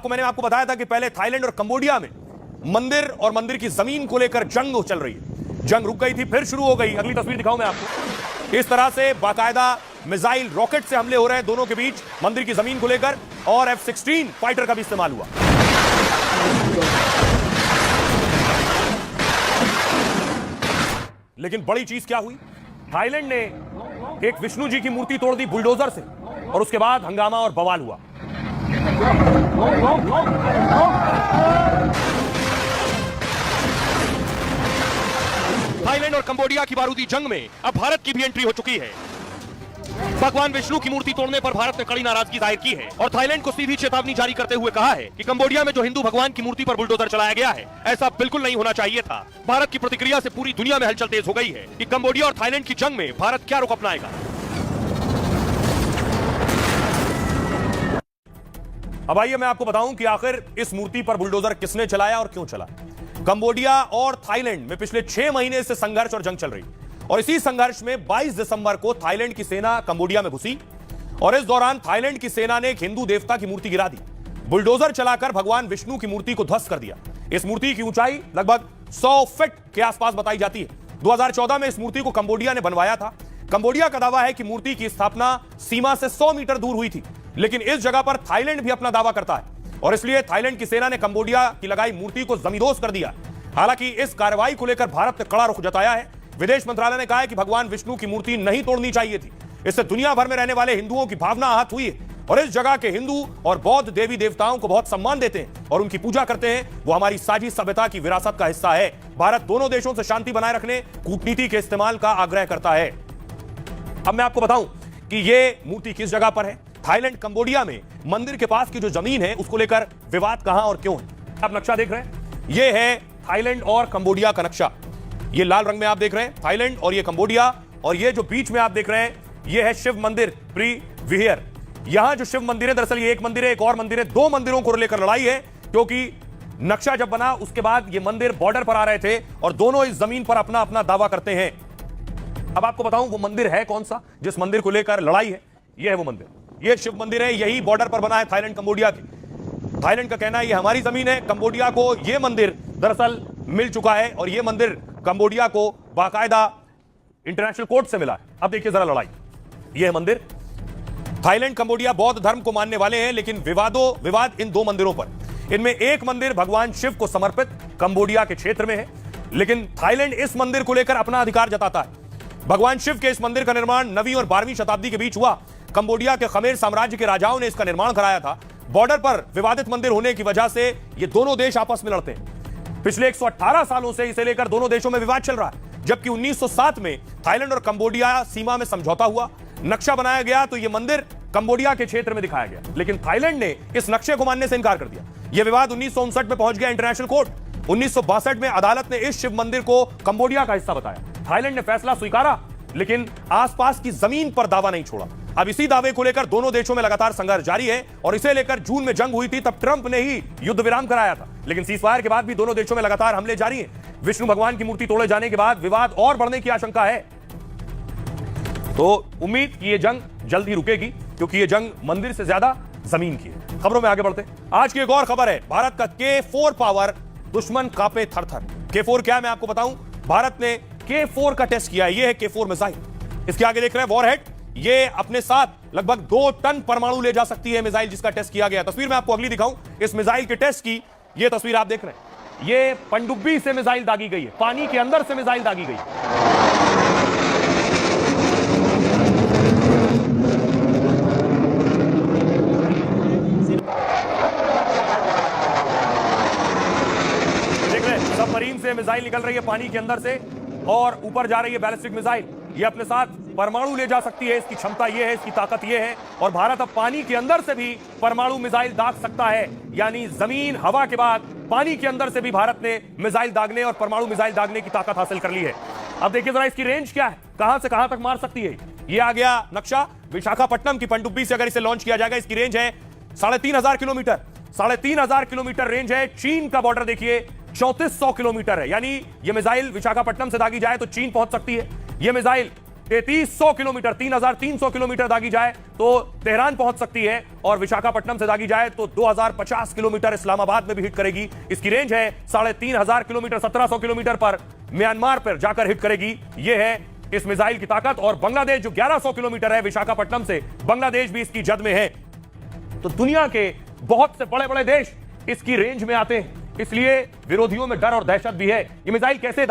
मैंने आपको बताया था कि पहले थाईलैंड और कंबोडिया में मंदिर और मंदिर की जमीन को लेकर जंग चल रही है। जंग रुक गई थी, फिर शुरू हो गई। अगली तस्वीर दिखाऊं मैं आपको। इस तरह से बाकायदा मिसाइल रॉकेट से हमले हो रहे हैं दोनों के बीच, मंदिर की जमीन को लेकर, और F-16 फाइटर का भी इस्तेमाल हुआ। लेकिन बड़ी चीज क्या हुई, थाईलैंड ने एक विष्णु जी की मूर्ति तोड़ दी बुलडोजर से, और उसके बाद हंगामा और बवाल हुआ। थाईलैंड और कंबोडिया की बारूदी जंग में अब भारत की भी एंट्री हो चुकी है। भगवान विष्णु की मूर्ति तोड़ने पर भारत ने कड़ी नाराजगी जाहिर की है और थाईलैंड को सीधी चेतावनी जारी करते हुए कहा है कि कंबोडिया में जो हिंदू भगवान की मूर्ति पर बुलडोजर चलाया गया है, ऐसा बिल्कुल नहीं होना चाहिए था। भारत की प्रतिक्रिया से पूरी दुनिया में हलचल तेज हो गई है कि कंबोडिया और थाईलैंड की जंग में भारत क्या रुख अपनाएगा। अब आइए मैं आपको बताऊं कि आखिर इस मूर्ति पर बुलडोजर किसने चलाया और क्यों चला। कंबोडिया और थाईलैंड में पिछले 6 महीने से संघर्ष और जंग चल रही, और इसी संघर्ष में 22 दिसंबर को थाईलैंड की सेना कंबोडिया में घुसी, और इस दौरान थाईलैंड की सेना ने एक हिंदू देवता की मूर्ति गिरा दी। बुलडोजर चलाकर भगवान विष्णु की मूर्ति को ध्वस्त कर दिया। इस मूर्ति की ऊंचाई लगभग 100 फीट के आसपास बताई जाती है। 2014 में इस मूर्ति को कंबोडिया ने बनवाया था। कंबोडिया का दावा है कि मूर्ति की स्थापना सीमा से 100 मीटर दूर हुई थी, लेकिन इस जगह पर थाईलैंड भी अपना दावा करता है, और इसलिए थाईलैंड की सेना ने कंबोडिया की लगाई मूर्ति को जमींदोज कर दिया। हालांकि इस कार्रवाई को लेकर भारत ने कड़ा रुख जताया है। विदेश मंत्रालय ने कहा है कि भगवान विष्णु की मूर्ति नहीं तोड़नी चाहिए थी। इससे दुनिया भर में रहने वाले हिंदुओं की भावना आहत हुई है, और इस जगह के हिंदू और बौद्ध देवी देवताओं को बहुत सम्मान देते हैं और उनकी पूजा करते हैं। वो हमारी साझी सभ्यता की विरासत का हिस्सा है। भारत दोनों देशों से शांति बनाए रखने, कूटनीति के इस्तेमाल का आग्रह करता है। अब मैं आपको बताऊं कि यह मूर्ति किस जगह पर है। थाईलैंड कंबोडिया में मंदिर के पास की जो जमीन है उसको लेकर विवाद कहां और क्यों है। आप नक्शा देख रहे हैं, यह है थाईलैंड और कंबोडिया का नक्शा। ये लाल रंग में आप देख रहे हैं थाईलैंड और ये कंबोडिया, और ये जो बीच में आप देख रहे हैं ये है शिव मंदिर प्री विहिर। यहां जो शिव मंदिर है, दरअसल ये एक मंदिर है, एक और मंदिर है, 2 मंदिरों को लेकर लड़ाई है, क्योंकि नक्शा जब बना उसके बाद ये मंदिर बॉर्डर पर आ रहे थे और दोनों इस जमीन पर अपना अपना दावा करते हैं। अब आपको बताऊं वो मंदिर है कौन सा जिस मंदिर को लेकर लड़ाई है। यह है वो मंदिर, यह शिव मंदिर है, यही बॉर्डर पर बना है थाईलैंड कंबोडिया के। थाईलैंड का कहना है ये हमारी जमीन है। कंबोडिया को यह मंदिर दरअसल मिल चुका है, और यह मंदिर कंबोडिया को बाकायदा इंटरनेशनल कोर्ट से मिला है। अब देखिए जरा लड़ाई, यह मंदिर। थाईलैंड कंबोडिया बौद्ध धर्म को मानने वाले हैं, लेकिन विवाद इन 2 मंदिरों पर। इनमें एक मंदिर भगवान शिव को समर्पित कंबोडिया के क्षेत्र में है, लेकिन थाईलैंड इस मंदिर को लेकर अपना अधिकार जताता है। भगवान शिव के इस मंदिर का निर्माण 9वीं और 12वीं शताब्दी के बीच हुआ। कंबोडिया के खमेर साम्राज्य के राजाओं ने इसका निर्माण कराया था। बॉर्डर पर विवादित मंदिर होने की वजह से ये दोनों देश आपस में लड़ते हैं। पिछले 118 सालों से इसे लेकर दोनों देशों में विवाद चल रहा है, जबकि 1907 में थाईलैंड और कंबोडिया सीमा में समझौता हुआ, नक्शा बनाया गया तो यह मंदिर कंबोडिया के क्षेत्र में दिखाया गया, लेकिन थाईलैंड ने इस नक्शे को मानने से इनकार कर दिया। यह विवाद 1959 में पहुंच गया इंटरनेशनल कोर्ट। 1962 में अदालत ने इस शिव मंदिर को कंबोडिया का हिस्सा बताया। थाईलैंड ने फैसला स्वीकारा, लेकिन आसपास की जमीन पर दावा नहीं छोड़ा। अब इसी दावे को लेकर दोनों देशों में लगातार संघर्ष जारी है, और इसे लेकर जून में जंग हुई थी, तब ट्रंप ने ही युद्ध विराम कराया था। लेकिन सीजफायर के बाद भी दोनों देशों में लगातार हमले जारी हैं। विष्णु भगवान की मूर्ति तोड़े जाने के बाद विवाद और बढ़ने की आशंका है। तो उम्मीद की यह जंग जल्द ही रुकेगी, क्योंकि यह जंग मंदिर से ज्यादा जमीन की है। खबरों में आगे बढ़ते, आज की एक और खबर है, भारत का K4 पावर, दुश्मन कांपे थर-थर। K4 क्या है मैं आपको बताऊं। भारत ने K4 का टेस्ट किया है। यह है K4 मिसाइल। इसके आगे देख रहे हैं वॉरहेड। ये अपने साथ लगभग 2 टन परमाणु ले जा सकती है मिसाइल, जिसका टेस्ट किया गया। तस्वीर मैं आपको अगली दिखाऊं इस मिसाइल के टेस्ट की। ये तस्वीर आप देख रहे हैं, ये पनडुब्बी से मिसाइल दागी गई है, पानी के अंदर से मिसाइल दागी गई है। देख रहे हैं सबमरीन से मिसाइल निकल रही है पानी के अंदर से, और ऊपर जा रही है बैलिस्टिक मिसाइल। ये अपने साथ परमाणु ले जा सकती है, इसकी क्षमता ये है, इसकी ताकत ये है। और भारत अब पानी के अंदर से भी परमाणु मिसाइल दाग सकता है, यानी जमीन हवा के बाद पानी के अंदर से भी भारत ने मिसाइल दागने और परमाणु मिसाइल दागने की ताकत हासिल कर ली है। अब देखिए जरा इसकी रेंज क्या है, कहां से कहां तक मार सकती है। ये आ गया नक्शा विशाखापट्टनम की पनडुब्बी से अगर इसे लॉन्च किया जाएगा, इसकी रेंज है 3500 किलोमीटर। 3500 किलोमीटर रेंज है। चीन का बॉर्डर देखिए 3400 किलोमीटर है, यानी यह मिसाइल विशाखापट्टनम से दागी जाए तो चीन पहुंच सकती है। यह मिसाइल 3300 किलोमीटर 3300 किलोमीटर दागी जाए तो तेहरान पहुंच सकती है, और विशाखापट्टनम से दागी जाए तो 2050 किलोमीटर इस्लामाबाद में भी हिट करेगी। इसकी रेंज है 3500 किलोमीटर, 1700 किलोमीटर पर म्यांमार पर जाकर हिट करेगी। यह है इस मिसाइल की ताकत। और बांग्लादेश जो 1100 किलोमीटर है विशाखापट्टनम से, बांग्लादेश भी इसकी जद में है। तो दुनिया के बहुत से बड़े बड़े देश इसकी रेंज में आते हैं, इसलिए विरोधियों में डर और दहशत भी है। ये मिसाइल कैसे